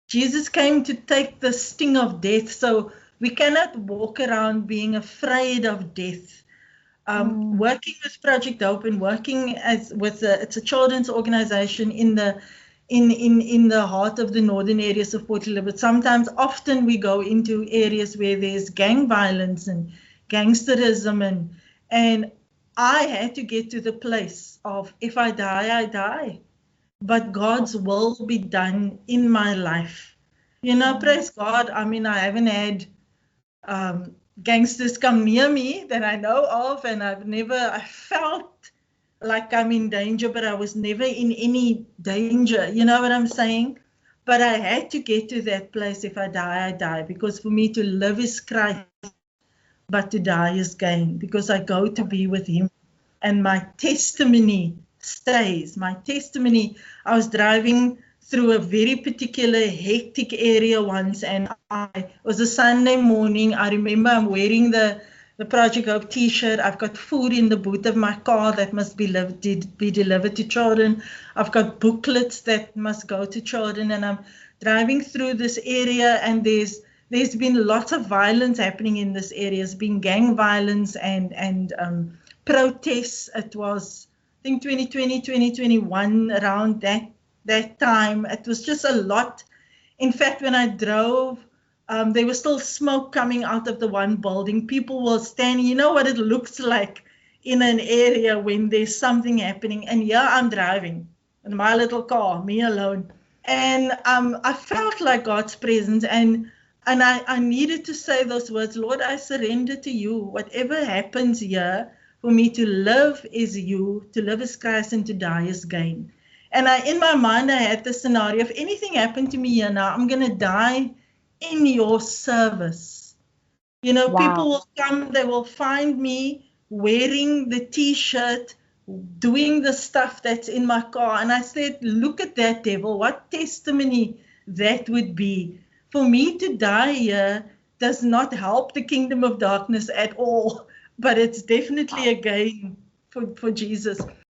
Jesus came to take the sting of death, so we cannot walk around being afraid of death. Working with Project Hope and working it's a children's organization in the heart of the northern areas of Port Elizabeth. Sometimes, often we go into areas where there's gang violence and gangsterism, and I had to get to the place of, if I die, I die, but God's will be done in my life. Praise God. I mean, I haven't had gangsters come near me that I know of, and I felt like I'm in danger, but I was never in any danger. You know what I'm saying? But I had to get to that place. If I die, I die, because for me to live is Christ, but to die is gain, because I go to be with him, and my testimony stays. My testimony, I was driving through a very particular hectic area once, and it was a Sunday morning. I remember I'm wearing the Project Hope t-shirt. I've got food in the boot of my car that must be delivered to children. I've got booklets that must go to children, and I'm driving through this area, and there's been lots of violence happening in this area. There's been gang violence and protests. It was, I think, 2020, 2021, around that time. It was just a lot. In fact, when I drove, there was still smoke coming out of the one building. People were standing. You know what it looks like in an area when there's something happening. And yeah, I'm driving in my little car, me alone. And I felt like God's presence, and I needed to say those words: Lord, I surrender to you. Whatever happens here, for me to live is you, to live is Christ, and to die is gain. And in my mind, I had the scenario: if anything happened to me here now, I'm going to die in your service. Wow. People will come, they will find me wearing the t-shirt, doing the stuff that's in my car. And I said, look at that, devil, what testimony that would be. For me to die here does not help the kingdom of darkness at all, but it's definitely a gain for Jesus.